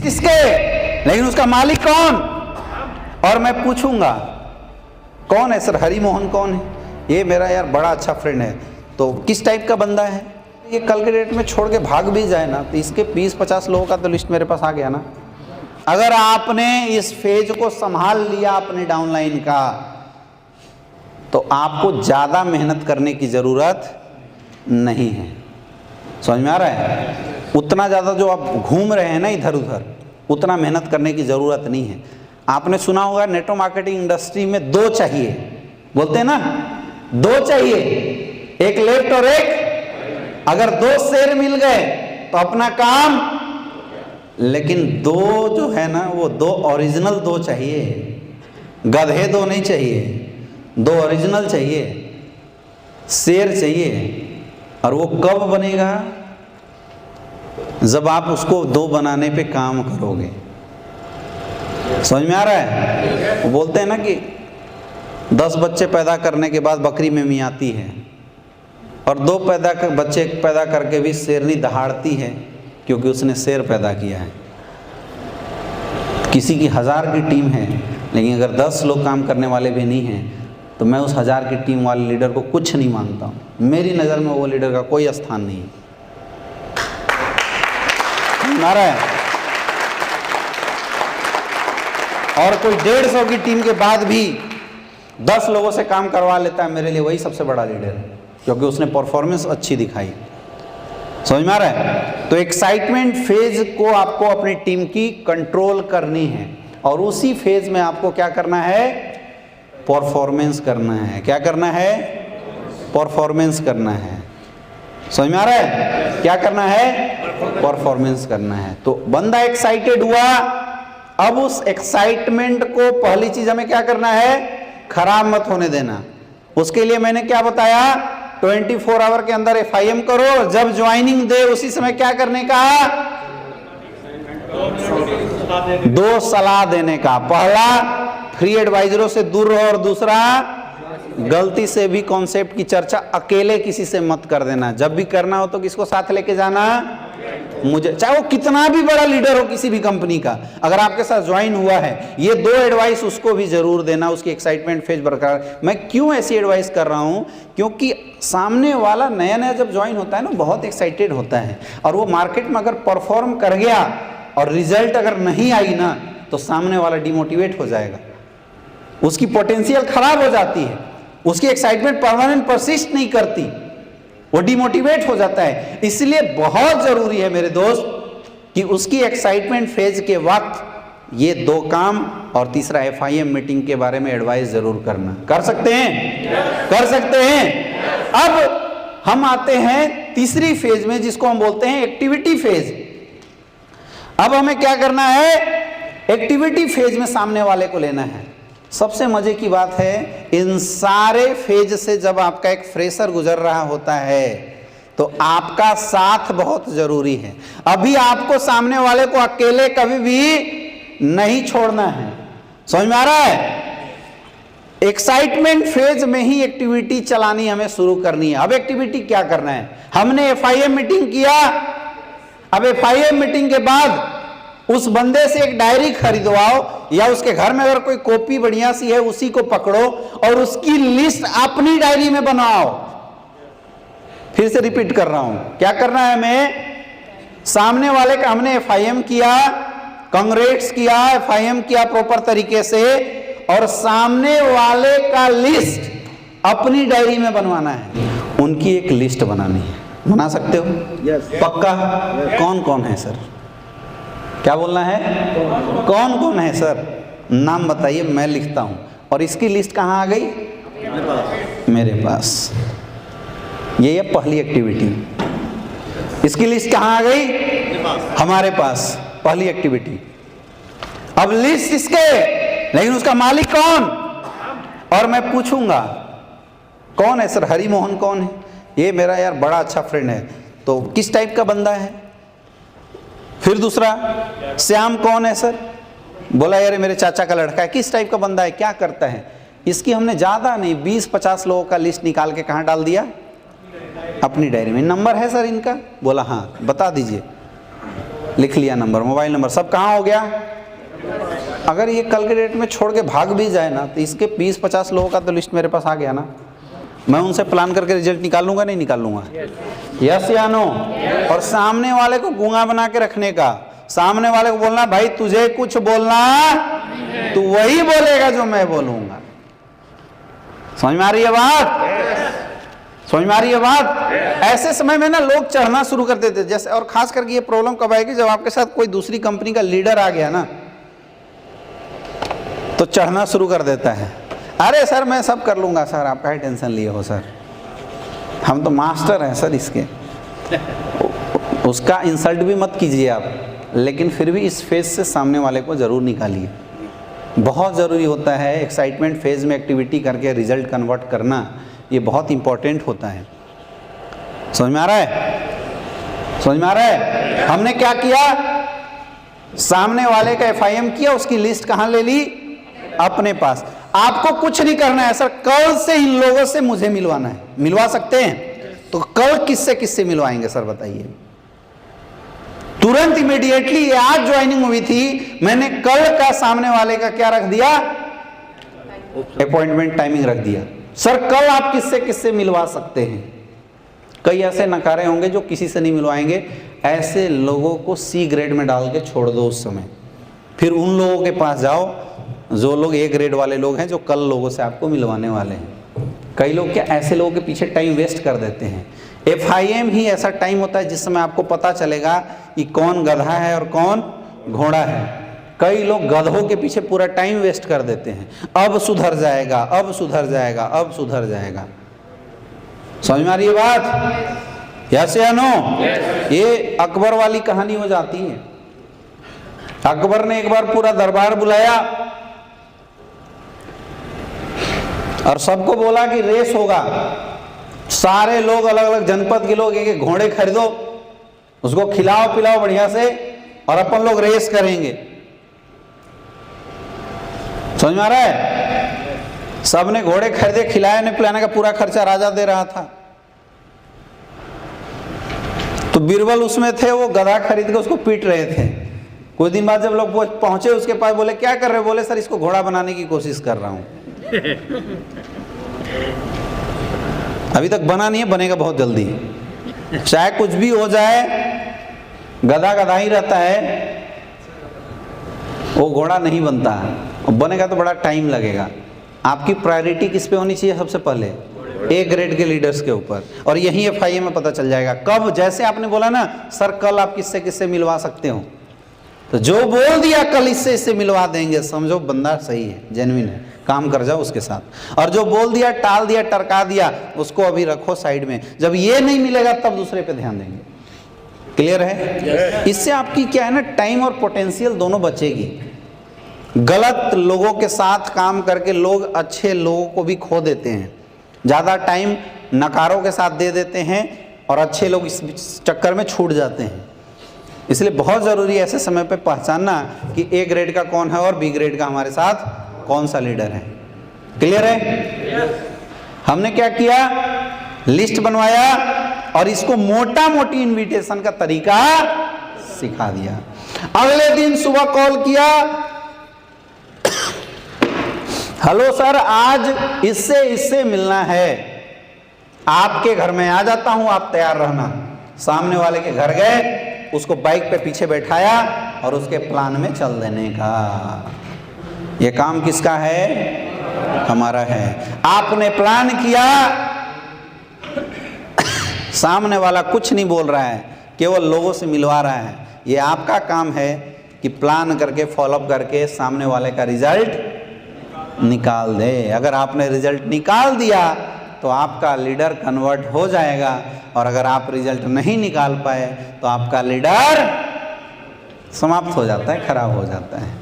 किसके, लेकिन उसका मालिक कौन? और मैं पूछूंगा कौन है सर? हरि मोहन कौन है? ये मेरा यार बड़ा अच्छा फ्रेंड है। तो किस टाइप का बंदा है? ये कल के डेट में छोड़ के भाग भी जाए ना तो इसके 20-50 लोगों का तो लिस्ट मेरे पास आ गया ना। अगर आपने इस फेज को संभाल लिया अपने डाउनलाइन का तो आपको ज़्यादा मेहनत करने की ज़रूरत नहीं है। समझ में आ रहा है? उतना ज़्यादा जो आप घूम रहे हैं ना इधर उधर, उतना मेहनत करने की ज़रूरत नहीं है। आपने सुना होगा नेटवर्क मार्केटिंग इंडस्ट्री में 2 चाहिए, बोलते हैं ना 2 चाहिए, एक लेफ्ट और एक। अगर 2 शेर मिल गए तो अपना काम, लेकिन 2 जो है ना वो 2 ओरिजिनल 2 चाहिए, गधे 2 नहीं चाहिए, 2 ओरिजिनल चाहिए, शेर चाहिए। और वो कब बनेगा? जब आप उसको 2 बनाने पे काम करोगे। समझ में आ रहा है? वो बोलते हैं ना कि 10 बच्चे पैदा करने के बाद बकरी में मियाती है, और 2 बच्चे पैदा करके भी शेरनी दहाड़ती है, क्योंकि उसने शेर पैदा किया है। किसी की 1000 की टीम है, लेकिन अगर 10 लोग काम करने वाले भी नहीं हैं तो मैं उस 1000 की टीम वाले लीडर को कुछ नहीं मानता हूँ। मेरी नज़र में वो लीडर का कोई स्थान नहीं है। आ रहा है? और कोई 150 की टीम के बाद भी 10 लोगों से काम करवा लेता है, मेरे लिए वही सबसे बड़ा लीडर है, क्योंकि उसने परफॉर्मेंस अच्छी दिखाई। समझ में आ रहा है? तो एक्साइटमेंट फेज को आपको अपनी टीम की कंट्रोल करनी है, और उसी फेज में आपको क्या करना है? परफॉर्मेंस करना है। क्या करना है? परफॉर्मेंस करना है। समझ में आ रहा है? क्या करना है? परफॉर्मेंस करना है। तो बंदा एक्साइटेड हुआ, अब उस एक्साइटमेंट को पहली चीज हमें क्या करना है? खराब मत होने देना। उसके लिए मैंने क्या बताया? 24 आवर के अंदर FIM करो, जब ज्वाइनिंग दे उसी समय क्या करने का? 2 सलाह देने का। पहला, फ्री एडवाइजरों से दूर रहो, और दूसरा, गलती से भी कॉन्सेप्ट की चर्चा अकेले किसी से मत कर देना। जब भी करना हो तो किसको साथ लेके जाना? मुझे, चाहे वो कितना भी बड़ा लीडर हो किसी भी कंपनी का, अगर आपके साथ ज्वाइन हुआ है, ये 2 एडवाइस उसको भी जरूर देना, उसकी एक्साइटमेंट फेज बरकरार। मैं क्यों ऐसी एडवाइस कर रहा हूं? क्योंकि सामने वाला नया नया जब ज्वाइन होता है ना, बहुत एक्साइटेड होता है, और वो मार्केट में अगर परफॉर्म कर गया और रिजल्ट अगर नहीं आई ना, तो सामने वाला डिमोटिवेट हो जाएगा, उसकी पोटेंशियल खराब हो जाती है, उसकी एक्साइटमेंट परमानेंट परसिस्ट नहीं करती, वो डिमोटिवेट हो जाता है। इसलिए बहुत जरूरी है मेरे दोस्त कि उसकी एक्साइटमेंट फेज के वक्त ये 2 काम, और तीसरा FIM मीटिंग के बारे में एडवाइस जरूर करना। कर सकते हैं? कर सकते हैं। अब हम आते हैं तीसरी फेज में, जिसको हम बोलते हैं एक्टिविटी फेज। अब हमें क्या करना है? एक्टिविटी फेज में सामने वाले को लेना है। सबसे मजे की बात है, इन सारे फेज से जब आपका एक फ्रेशर गुजर रहा होता है तो आपका साथ बहुत जरूरी है। अभी आपको सामने वाले को अकेले कभी भी नहीं छोड़ना है। समझ में आ रहा है? एक्साइटमेंट फेज में ही एक्टिविटी चलानी हमें शुरू करनी है। अब एक्टिविटी क्या करना है? हमने FIM मीटिंग किया, अब FIM मीटिंग के बाद उस बंदे से एक डायरी खरीदवाओ, या उसके घर में अगर कोई कॉपी बढ़िया सी है उसी को पकड़ो और उसकी लिस्ट अपनी डायरी में बनाओ। फिर से रिपीट कर रहा हूं, क्या करना है हमें? सामने वाले का हमने FIM किया, कांग्रेट्स किया, FIM किया प्रॉपर तरीके से, और सामने वाले का लिस्ट अपनी डायरी में बनवाना है। उनकी एक लिस्ट बनानी है। बना सकते हो? पक्का? कौन कौन है सर? क्या बोलना है? कौन कौन है सर? नाम बताइए, मैं लिखता हूं। और इसकी लिस्ट कहां आ गई? मेरे पास। ये है पहली एक्टिविटी। इसकी लिस्ट कहां आ गई? हमारे पास। पहली एक्टिविटी। अब लिस्ट इसके, लेकिन उसका मालिक कौन? और मैं पूछूंगा कौन है सर? हरि मोहन कौन है? ये मेरा यार बड़ा अच्छा फ्रेंड है। तो किस टाइप का बंदा है? फिर दूसरा, श्याम कौन है सर? बोला यार मेरे चाचा का लड़का है। किस टाइप का बंदा है? क्या करता है? इसकी हमने ज़्यादा नहीं 20-50 लोगों का लिस्ट निकाल के कहाँ डाल दिया? अपनी डायरी में। नंबर है सर इनका? बोला हाँ। बता दीजिए। लिख लिया नंबर, मोबाइल नंबर सब कहाँ हो गया। अगर ये कल के डेट में छोड़ के भाग भी जाए ना तो इसके 20-50 लोगों का तो लिस्ट मेरे पास आ गया ना। मैं उनसे प्लान करके रिजल्ट निकालूंगा नहीं निकालूंगा? यस या नो? और सामने वाले को गूंगा बना के रखने का, सामने वाले को बोलना भाई तुझे कुछ बोलना तू वही बोलेगा जो मैं बोलूंगा। समझ में आ रही है बात? समझ में आ रही है बात? ऐसे समय में ना लोग चढ़ना शुरू कर देते जैसे, और खास करके ये प्रॉब्लम कब आएगी जब आपके साथ कोई दूसरी कंपनी का लीडर आ गया ना तो चढ़ना शुरू कर देता है। अरे सर मैं सब कर लूंगा सर, आप काहे टेंशन लिए हो सर, हम तो मास्टर हैं सर इसके। उसका इंसल्ट भी मत कीजिए आप, लेकिन फिर भी इस फेज से सामने वाले को ज़रूर निकालिए। बहुत ज़रूरी होता है एक्साइटमेंट फेज में एक्टिविटी करके रिजल्ट कन्वर्ट करना, ये बहुत इंपॉर्टेंट होता है। समझ में आ रहा है? समझ में आ रहा है? हमने क्या किया, सामने वाले का FIM किया, उसकी लिस्ट कहाँ ले ली, अपने पास। आपको कुछ नहीं करना है सर, कल से इन लोगों से मुझे मिलवाना है। मिलवा सकते हैं तो कल किससे किससे मिलवाएंगे सर बताइए? तुरंत इमीडिएटली, ये आज ज्वाइनिंग हुई थी, मैंने कल का सामने वाले का क्या रख दिया, अपॉइंटमेंट टाइमिंग रख दिया। सर कल आप किससे किससे मिलवा सकते हैं? कई ऐसे नकारे होंगे जो किसी से नहीं मिलवाएंगे। ऐसे लोगों को C ग्रेड में डाल के छोड़ दो उस समय, फिर उन लोगों के पास जाओ जो लोग A ग्रेड वाले लोग हैं, जो कल लोगों से आपको मिलवाने वाले हैं। कई लोग क्या ऐसे लोगों के पीछे टाइम वेस्ट कर देते हैं। FIM ही ऐसा टाइम होता है जिस समय आपको पता चलेगा कि कौन गधा है और कौन घोड़ा है। कई लोग गधों के पीछे पूरा टाइम वेस्ट कर देते हैं, अब सुधर जाएगा, अब सुधर जाएगा, अब सुधर जाएगा। समझ में आ रही है बात? यस या नो? ये अकबर वाली कहानी हो जाती है। अकबर ने एक बार पूरा दरबार बुलाया और सबको बोला कि रेस होगा। सारे लोग, अलग अलग जनपद के लोग एक एक घोड़े खरीदो, उसको खिलाओ पिलाओ बढ़िया से, और अपन लोग रेस करेंगे। समझ में आ रहा है? सबने घोड़े खरीदे, खिलाने पिलाने का पूरा खर्चा राजा दे रहा था। तो बीरबल उसमें थे, वो गधा खरीद के उसको पीट रहे थे। कुछ दिन बाद जब लोग पहुंचे उसके पास, बोले क्या कर रहे हो? बोले सर इसको घोड़ा बनाने की कोशिश कर रहा हूं। अभी तक बना नहीं है, बनेगा बहुत जल्दी। चाहे कुछ भी हो जाए, गधा गधा ही रहता है, वो घोड़ा नहीं बनता, और बनेगा तो बड़ा टाइम लगेगा। आपकी प्रायोरिटी किस पे होनी चाहिए? सबसे पहले A ग्रेड के लीडर्स के ऊपर, और यही FIM में पता चल जाएगा कब। जैसे आपने बोला ना सर कल आप किससे किससे मिलवा सकते हो, तो जो बोल दिया कल इससे इससे मिलवा देंगे, समझो बंदा सही है, जेन्युइन है, काम कर जाओ उसके साथ। और जो बोल दिया, टाल दिया, टरका दिया, उसको अभी रखो साइड में। जब ये नहीं मिलेगा तब दूसरे पे ध्यान देंगे। क्लियर है? इससे आपकी क्या है ना, टाइम और पोटेंशियल दोनों बचेगी। गलत लोगों के साथ काम करके लोग अच्छे लोगों को भी खो देते हैं। ज़्यादा टाइम नकारों के साथ दे देते हैं और अच्छे लोग इस चक्कर में छूट जाते हैं। इसलिए बहुत ज़रूरी है ऐसे समय पे पहचानना कि A ग्रेड का कौन है और B ग्रेड का हमारे साथ कौन सा लीडर है। क्लियर है? हमने क्या किया, लिस्ट बनवाया और इसको मोटा मोटी इनविटेशन का तरीका सिखा दिया। अगले दिन सुबह कॉल किया, हेलो सर आज इससे इससे मिलना है, आपके घर में आ जाता हूं, आप तैयार रहना। सामने वाले के घर गए, उसको बाइक पे पीछे बैठाया और उसके प्लान में चल देने का। ये काम किसका है? हमारा है। आपने प्लान किया, सामने वाला कुछ नहीं बोल रहा है, केवल लोगों से मिलवा रहा है। ये आपका काम है कि प्लान करके फॉलोअप करके सामने वाले का रिजल्ट निकाल दे। अगर आपने रिजल्ट निकाल दिया तो आपका लीडर कन्वर्ट हो जाएगा, और अगर आप रिजल्ट नहीं निकाल पाए तो आपका लीडर समाप्त हो जाता है, खराब हो जाता है।